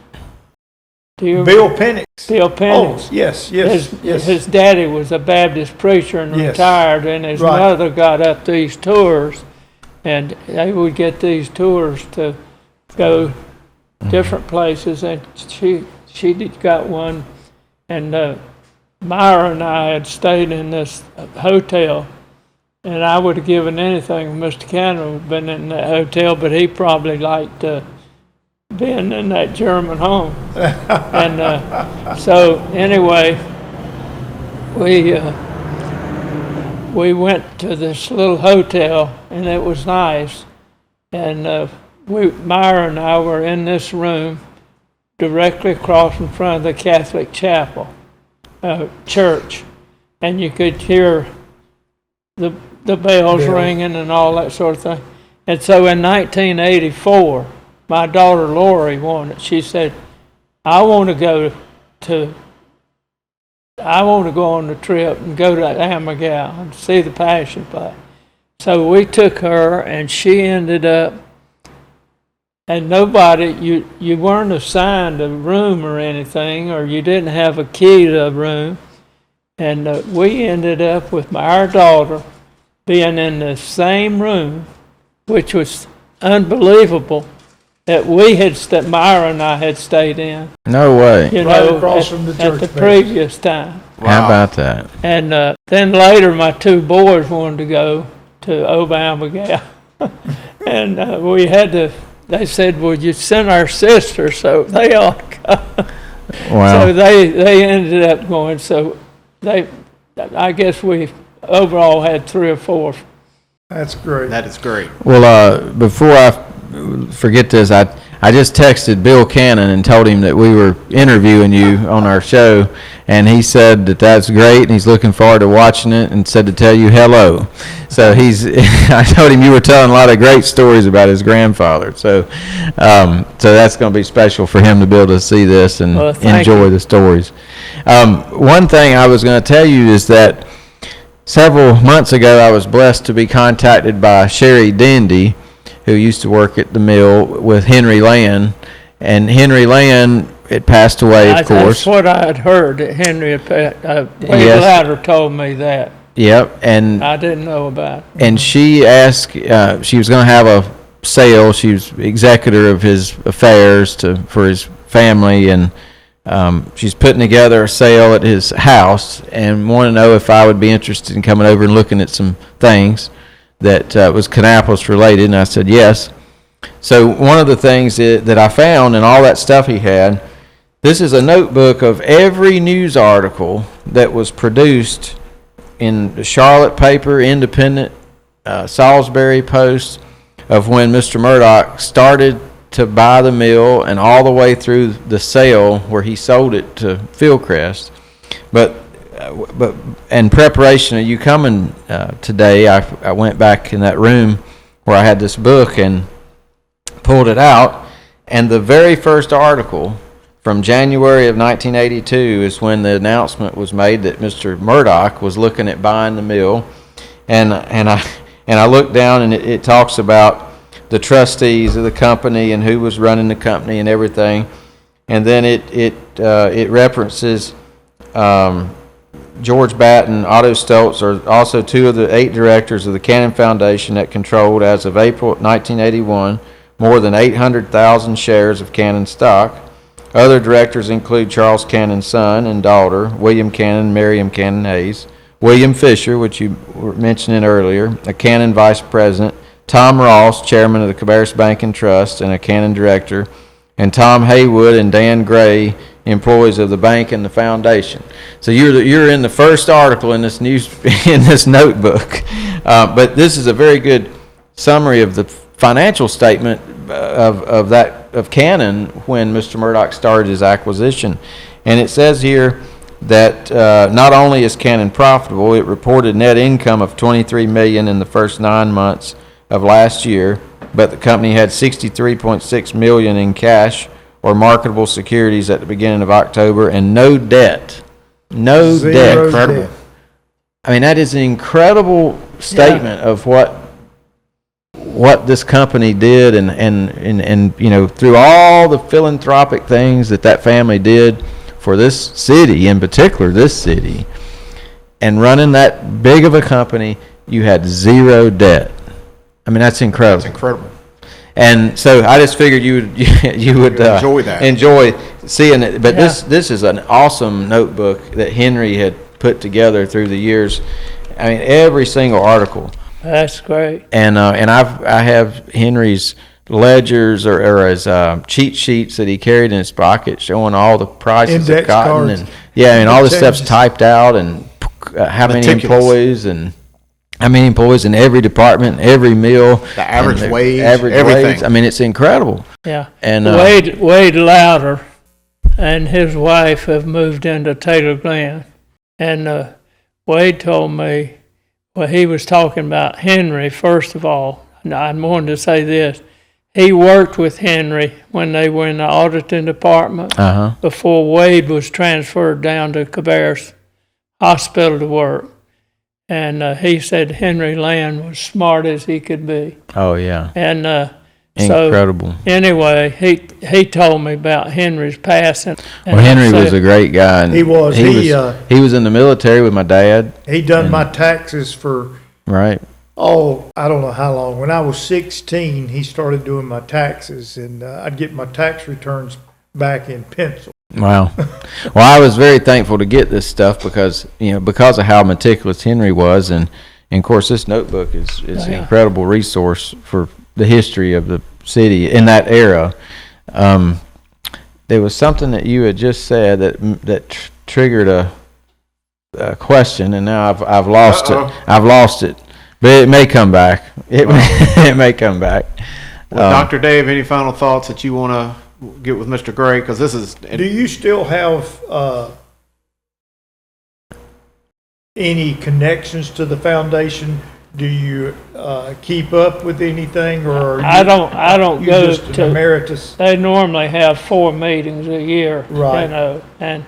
Do you Bill Penix. Bill Penix. Oh, yes. His daddy was a Baptist preacher and retired, and his mother got up these tours, and they would get these tours to go different places, and she got one, and Myra and I had stayed in this hotel, and I would have given anything if Mr. Cannon would have been in that hotel, but he probably liked being in that German home. And so anyway, we went to this little hotel, and it was nice, and Myra and I were in this room directly across in front of the Catholic chapel, church, and you could hear the bells ringing and all that sort of thing. And so in 1984, my daughter Lori she said, I want to go on the trip and go to Amagaw and see the Passion Play. So we took her, and she ended up, and nobody, you weren't assigned a room or anything, or you didn't have a key to a room. And we ended up with our daughter being in the same room, which was unbelievable, that Myra and I had stayed in. No way. Across from the church at the previous time. Wow. How about that? And then later, my 2 boys wanted to go to Obamagal. And they said, well, you sent our sister, so they ought to go. Wow. So they ended up going. So I guess we overall had 3 or 4. That's great. That is great. Well, before I forget this, I just texted Bill Cannon and told him that we were interviewing you on our show, and he said that that's great, and he's looking forward to watching it, and said to tell you hello. So I told him you were telling a lot of great stories about his grandfather. So that's going to be special for him to be able to see this and enjoy the stories. One thing I was going to tell you is that several months ago, I was blessed to be contacted by Sherry Dendy, who used to work at the mill with Henry Land. And Henry Land had passed away, of course. That's what I had heard, that Henry had passed. Wade Louder told me that. Yep. And I didn't know about it. And she asked, she was going to have a sale. She was executor of his affairs for his family, and she's putting together a sale at his house and wanted to know if I would be interested in coming over and looking at some things that was Kannapolis related, and I said yes. So one of the things that I found in all that stuff he had, this is a notebook of every news article that was produced in the Charlotte paper, Independent, Salisbury Post, of when Mr. Murdoch started to buy the mill and all the way through the sale where he sold it to Fieldcrest. But but in preparation of you coming today, I went back in that room where I had this book and pulled it out, and the very first article from January of 1982 is when the announcement was made that Mr. Murdoch was looking at buying the mill, and I looked down, and it talks about the trustees of the company and who was running the company and everything, and then it references George Batten, Otto Stoltz are also two of the 8 directors of the Cannon Foundation that controlled, as of April 1981, more than 800,000 shares of Cannon stock. Other directors include Charles Cannon's son and daughter, William Cannon and Miriam Cannon Hayes, William Fisher, which you were mentioning earlier, a Cannon vice president, Tom Ross, chairman of the Cabarrus Bank and Trust and a Cannon director, and Tom Haywood and Dan Gray, employees of the bank and the foundation. So you're in the first article in this notebook, but this is a very good summary of the financial statement of Cannon when Mr. Murdoch started his acquisition, and it says here that not only is Cannon profitable, it reported net income of $23 million in the first 9 months of last year, but the company had $63.6 million in cash or marketable securities at the beginning of October, and no debt. No debt. Incredible. I mean, that is an incredible statement of what this company did, and you know, through all the philanthropic things that family did for this city, in particular this city, and running that big of a company, you had zero debt. I mean, that's incredible. That's incredible. And so I just figured you would enjoy that. Enjoy seeing it. But this is an awesome notebook that Henry had put together through the years. I mean, every single article. That's great. And I have Henry's ledgers or his cheat sheets that he carried in his pocket, showing all the prices Index of cotton cards. and all this stuff's typed out, and how many employees in every department, every mill, the average wage, everything. wage. I mean, it's incredible. Yeah. And Wade Louder and his wife have moved into Taylor Glen, and Wade told me, well, he was talking about Henry first of all. And I wanted to say this: he worked with Henry when they were in the auditing department before Wade was transferred down to Cabarrus Hospital to work. And he said Henry Land was smart as he could be. Oh yeah. And incredible. So anyway, he told me about Henry's passing. Well, Henry was a great guy. And He was. He was in the military with my dad. He done my taxes for, Right. I don't know how long. When I was 16, he started doing my taxes, and I'd get my tax returns back in pencil. Wow. Well, I was very thankful to get this stuff because of how meticulous Henry was, and of course this notebook is an incredible resource for the history of the city in that era. There was something that you had just said that triggered a question, and now I've lost it. I've lost it, but it may come back. It may come back. Well, Dr. Dave, any final thoughts that you want to get with Mr. Gray? Because this is. Do you still have any connections to the foundation? Do you keep up with anything, or I don't you go just an to. emeritus? They normally have 4 meetings a year, Right. And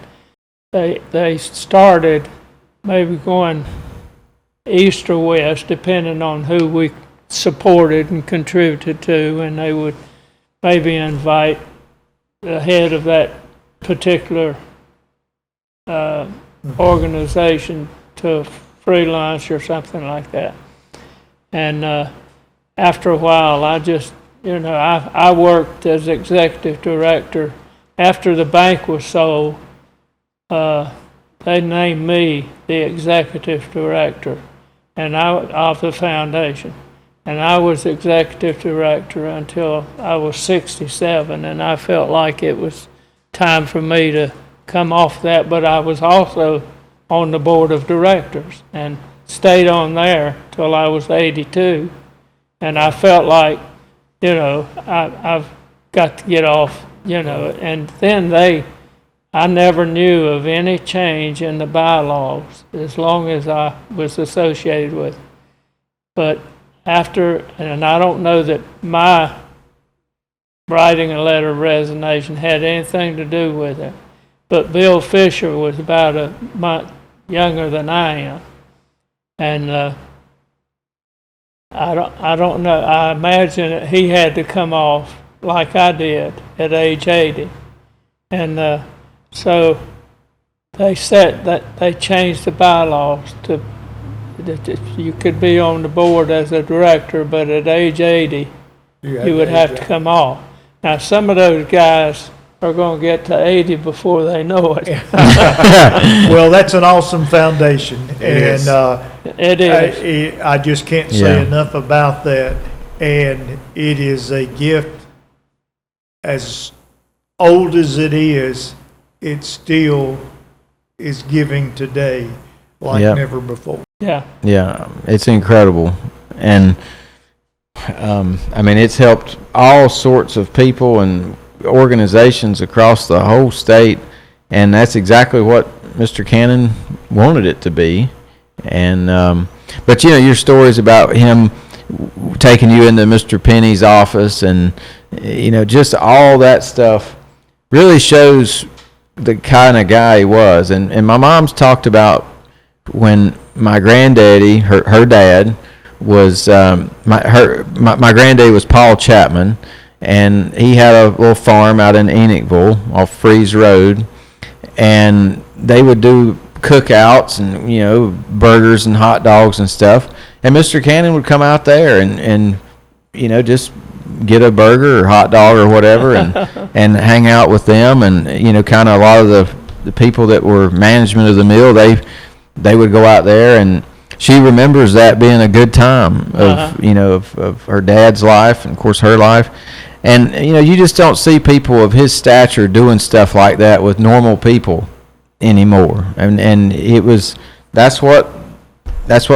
they started maybe going east or west, depending on who we supported and contributed to, and they would maybe invite the head of that particular organization to free lunch or something like that. And after a while, I just, I worked as executive director. After the bank was sold, they named me the executive director of the foundation. And I was executive director until I was 67, and I felt like it was time for me to come off that, but I was also on the board of directors and stayed on there till I was 82. And I felt like, I've got to get off, and then I never knew of any change in the bylaws as long as I was associated with it. But after, and I don't know that my writing a letter of resignation had anything to do with it, but Bill Fisher was about a month younger than I am. And I don't know, I imagine that he had to come off like I did at age 80. And so they said that they changed the bylaws to that you could be on the board as a director, but at age 80, you would have to come off. Now, some of those guys are going to get to 80 before they know it. Well, that's an awesome foundation, and It is. I just can't say enough about that. And it is a gift, as old as it is, it still is giving today like never before. Yeah. Yeah, it's incredible. And I mean, it's helped all sorts of people and organizations across the whole state, and that's exactly what Mr. Cannon wanted it to be. And but you know, your stories about him taking you into Mr. Penny's office, and you know, just all that stuff really shows the kind of guy he was. And my mom's talked about when my granddaddy, her dad, was my granddaddy was Paul Chapman, and he had a little farm out in Enochville off Freeze Road, and they would do cookouts and, you know, burgers and hot dogs and stuff, and Mr. Cannon would come out there and you know, just get a burger or hot dog or whatever and hang out with them. And you know, kind of a lot of the people that were management of the mill, they would go out there, and she remembers that being a good time of you know, of her dad's life and of course her life. And you know, you just don't see people of his stature doing stuff like that with normal people anymore. And it was, that's what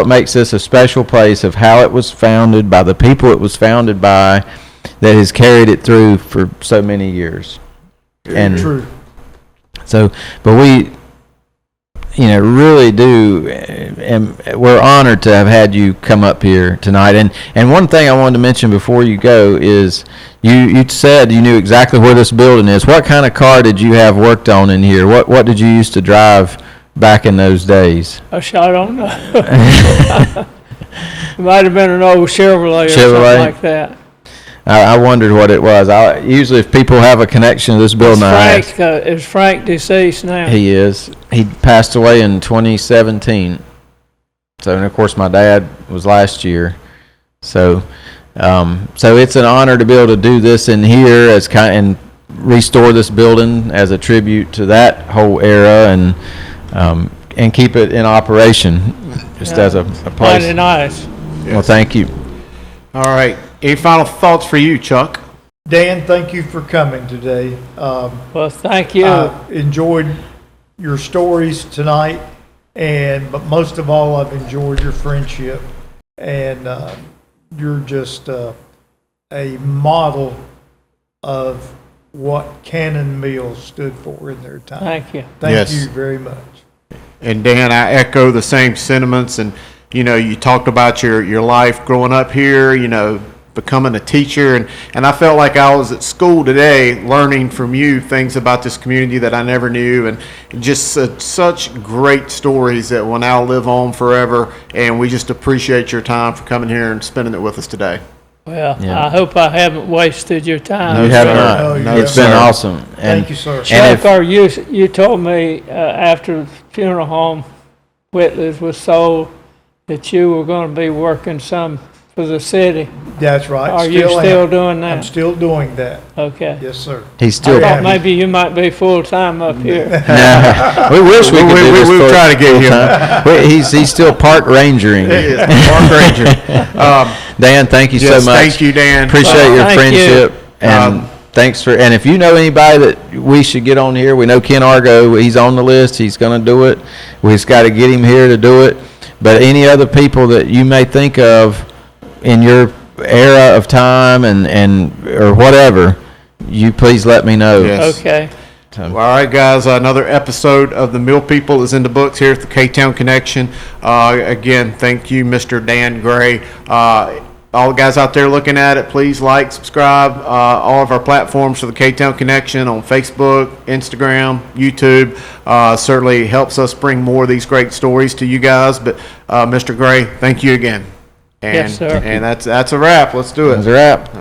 makes this a special place, of how it was founded by the people it was founded by, that has carried it through for so many years. And True. So, but we, you know, really do, and we're honored to have had you come up here tonight. And one thing I wanted to mention before you go is, you said you knew exactly where this building is. What kind of car did you have worked on in here? What did you used to drive back in those days? I don't know. It might have been an old Chevrolet or something like that. I wondered what it was. Usually if people have a connection to this building, Is Frank deceased now? He is. He passed away in 2017. So, and of course my dad was last year. So it's an honor to be able to do this in here and restore this building as a tribute to that whole era, and keep it in operation just as a place. Mighty nice. Well, thank you. All right. Any final thoughts for you, Chuck? Dan, thank you for coming today. Well, thank you. I enjoyed your stories tonight, but most of all, I've enjoyed your friendship, and you're just a model of what Cannon Mills stood for in their time. Thank you. Thank you very much. And Dan, I echo the same sentiments. And you know, you talked about your life growing up here, you know, becoming a teacher, and I felt like I was at school today learning from you things about this community that I never knew, and just such great stories that will now live on forever. And we just appreciate your time for coming here and spending it with us today. Well, I hope I haven't wasted your time. No, you have sir. not. No, It's been awesome. And Thank you, sir. Chuck, you told me after the funeral home Whitley's was sold that you were going to be working some for the city. That's right. Are you still doing that? I'm still doing that. Okay. Yes, sir. he's still. I thought maybe you might be full-time up here. We wish we could do this. We'll try to get him. He's still park rangering. He is park ranger. Dan, thank you so much. Thank you, Dan. Appreciate your Thank friendship. And thanks for, and if you know anybody that we should get on here, we know Ken Argo, he's on the list, he's going to do it. We just got to get him here to do it. But any other people that you may think of in your era of time and or whatever, you please let me know. Yes. Okay. All right, guys, another episode of The Mill People is in the books here at the KTown Connection. Again, thank you, Mr. Dan Gray. All the guys out there looking at it, please like, subscribe, all of our platforms for the KTown Connection on Facebook, Instagram, YouTube. Certainly helps us bring more of these great stories to you guys. But Mr. Gray, thank you again. And, Yes, sir. And that's a wrap. Let's do it. That's a wrap.